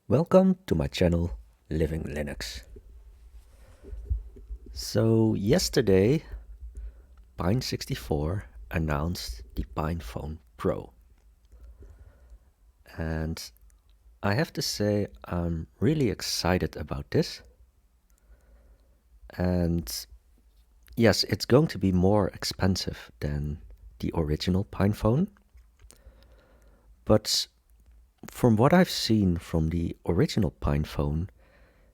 Welcome to my channel, Living Linux. So yesterday, Pine64 announced the PinePhone Pro. And I have to say, I'm really excited about this. And yes, it's going to be more expensive than the original PinePhone. But from what I've seen from the original PinePhone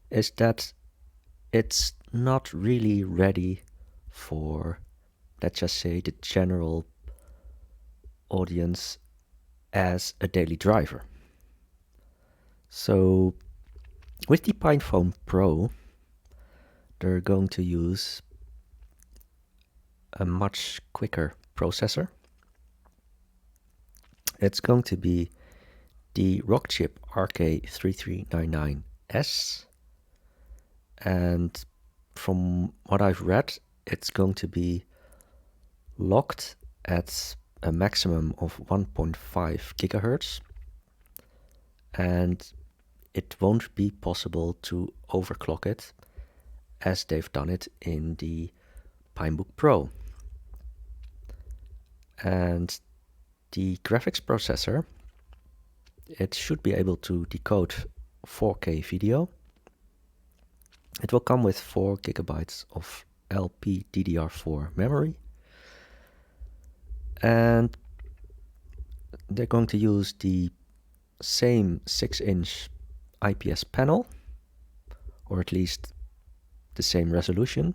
is that it's not really ready for, let's just say, the general audience as a daily driver. So with the PinePhone Pro, they're going to use a much quicker processor. It's going to be the Rockchip RK3399S, and from what I've read, it's going to be locked at a maximum of 1.5 gigahertz, and it won't be possible to overclock it as they've done it in the Pinebook Pro. And the graphics processor, it should be able to decode 4K video. It will come with 4 gigabytes of LPDDR4 memory. And they're going to use the same 6-inch IPS panel, or at least the same resolution.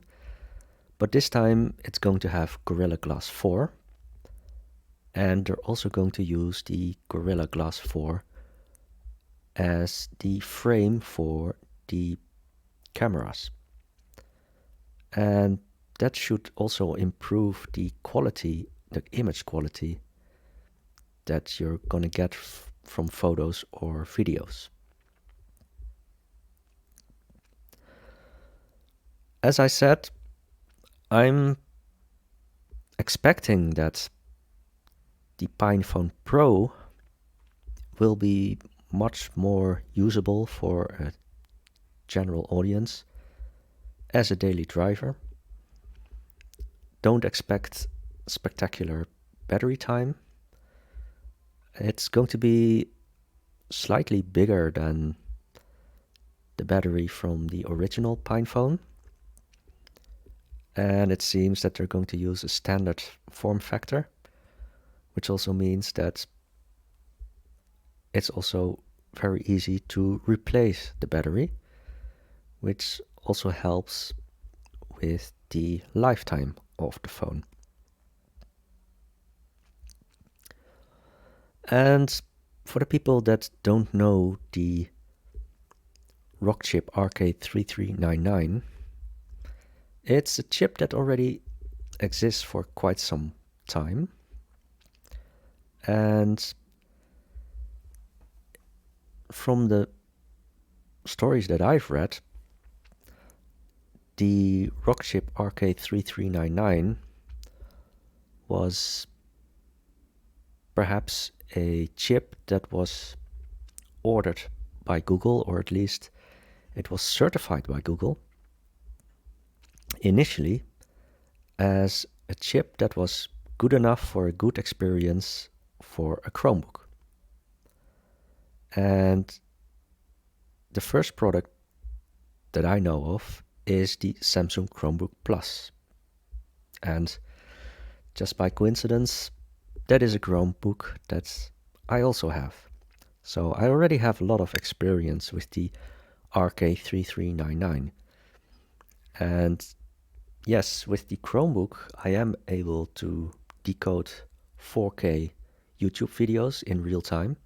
But this time it's going to have Gorilla Glass 4. And they're also going to use the Gorilla Glass 4 as the frame for the cameras. And that should also improve the quality, the image quality that you're going to get from photos or videos. As I said, I'm expecting that the PinePhone Pro will be much more usable for a general audience as a daily driver. Don't expect spectacular battery time. It's going to be slightly bigger than the battery from the original PinePhone. And it seems that they're going to use a standard form factor, which also means that it's also very easy to replace the battery, which also helps with the lifetime of the phone. And for the people that don't know the Rockchip RK3399, it's a chip that already exists for quite some time. And from the stories that I've read, the Rockchip RK3399 was perhaps a chip that was ordered by Google, or at least it was certified by Google initially as a chip that was good enough for a good experience for a Chromebook. And the first product that I know of is the Samsung Chromebook Plus. And just by coincidence, that is a Chromebook that I also have. So I already have a lot of experience with the RK3399. And yes, with the Chromebook, I am able to decode 4K YouTube videos in real time.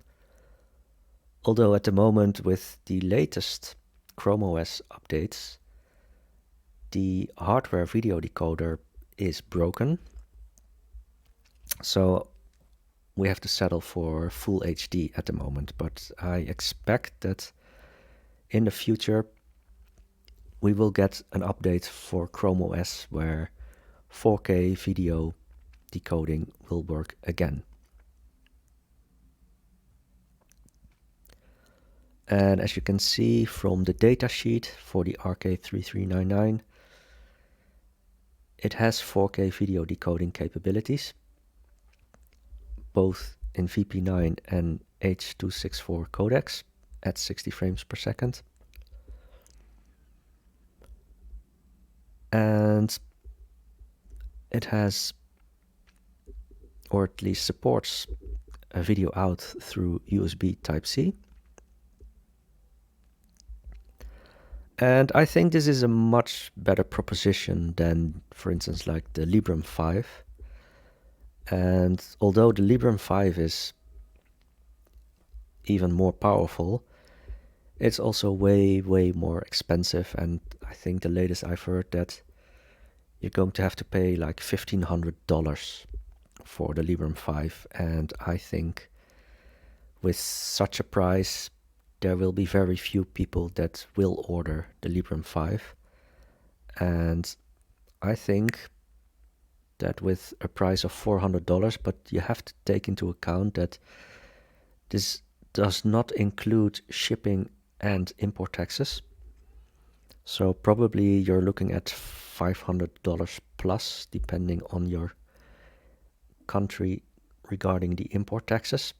Although at the moment with the latest Chrome OS updates, the hardware video decoder is broken. So we have to settle for full HD at the moment, but I expect that in the future we will get an update for Chrome OS where 4K video decoding will work again. And as you can see from the datasheet for the RK3399, it has 4K video decoding capabilities, both in VP9 and H.264 codecs at 60 frames per second. And it has, or at least supports, a video out through USB Type-C. And I think this is a much better proposition than, for instance, like the Librem 5. And although the Librem 5 is even more powerful, it's also way, way more expensive. And I think the latest I've heard that you're going to have to pay like $1,500 for the Librem 5. And I think with such a price, there will be very few people that will order the Librem 5. And I think that with a price of $400, but you have to take into account that this does not include shipping and import taxes. So probably you're looking at $500 plus, depending on your country regarding the import taxes.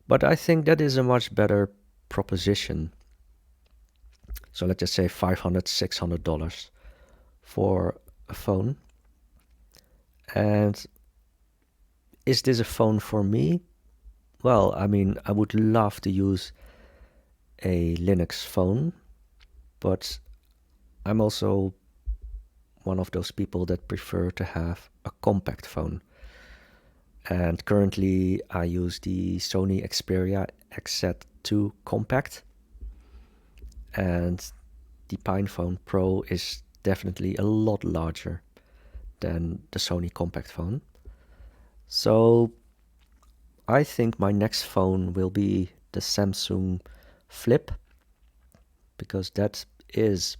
But I think that is a much better proposition. So let's just say $500, $600 for a phone. And is this a phone for me? Well, I mean, I would love to use a Linux phone, but I'm also one of those people that prefer to have a compact phone. And currently I use the Sony Xperia XZ2 Compact, and the PinePhone Pro is definitely a lot larger than the Sony Compact phone. So I think my next phone will be the Samsung Flip, because that is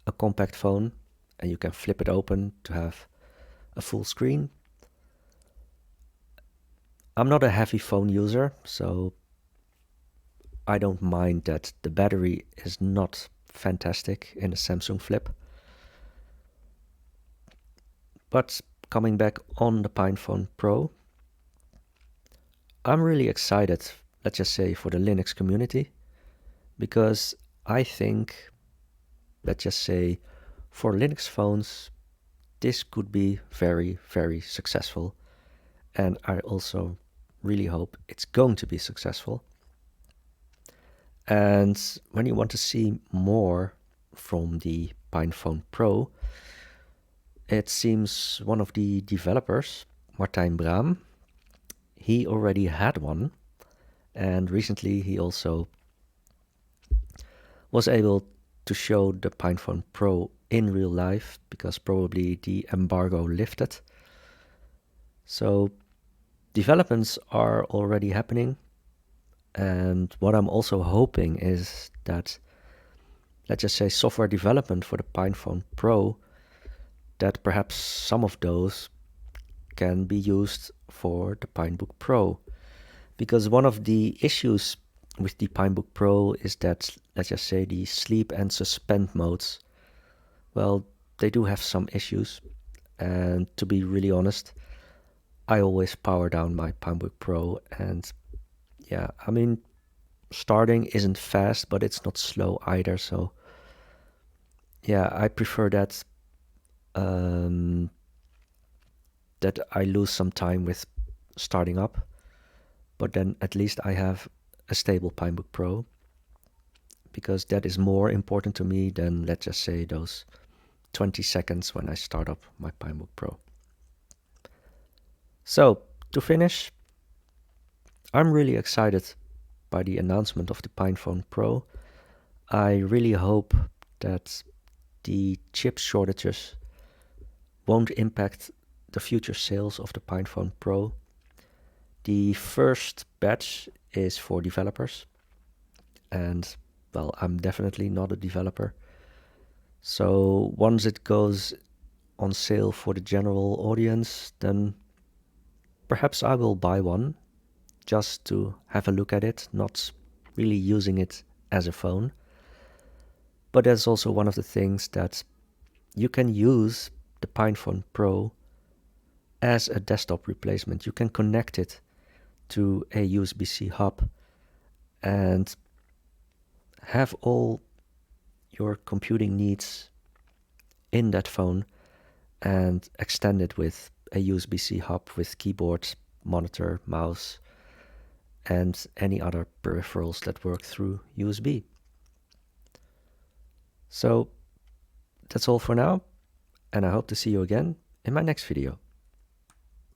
a compact phone and you can flip it open to have a full screen. I'm not a heavy phone user, so I don't mind that the battery is not fantastic in the Samsung Flip. But coming back on the PinePhone Pro, I'm really excited, let's just say, for the Linux community, because I think, let's just say, for Linux phones, this could be very, very successful. And I also really hope it's going to be successful. And when you want to see more from the PinePhone Pro, it seems one of the developers, Martijn Braam, he already had one. And recently he also was able to show the PinePhone Pro in real life, because probably the embargo lifted. So developments are already happening. And what I'm also hoping is that, let's just say, software development for the PinePhone Pro, that perhaps some of those can be used for the Pinebook Pro. Because one of the issues with the Pinebook Pro is that, let's just say, the sleep and suspend modes, well, they do have some issues. And to be really honest, I always power down my Pinebook Pro, and yeah, I mean, starting isn't fast, but it's not slow either. So yeah, I prefer that that I lose some time with starting up, but then at least I have a stable Pinebook Pro, because that is more important to me than, let's just say, those 20 seconds when I start up my Pinebook Pro. So to finish, I'm really excited by the announcement of the PinePhone Pro. I really hope that the chip shortages won't impact the future sales of the PinePhone Pro. The first batch is for developers, and well, I'm definitely not a developer. So once it goes on sale for the general audience, then perhaps I will buy one. just to have a look at it, not really using it as a phone. But that's also one of the things that you can use the PinePhone Pro as a desktop replacement. You can connect it to a USB-C hub and have all your computing needs in that phone and extend it with a USB-C hub with keyboard, monitor, mouse, and any other peripherals that work through USB. So that's all for now, and I hope to see you again in my next video.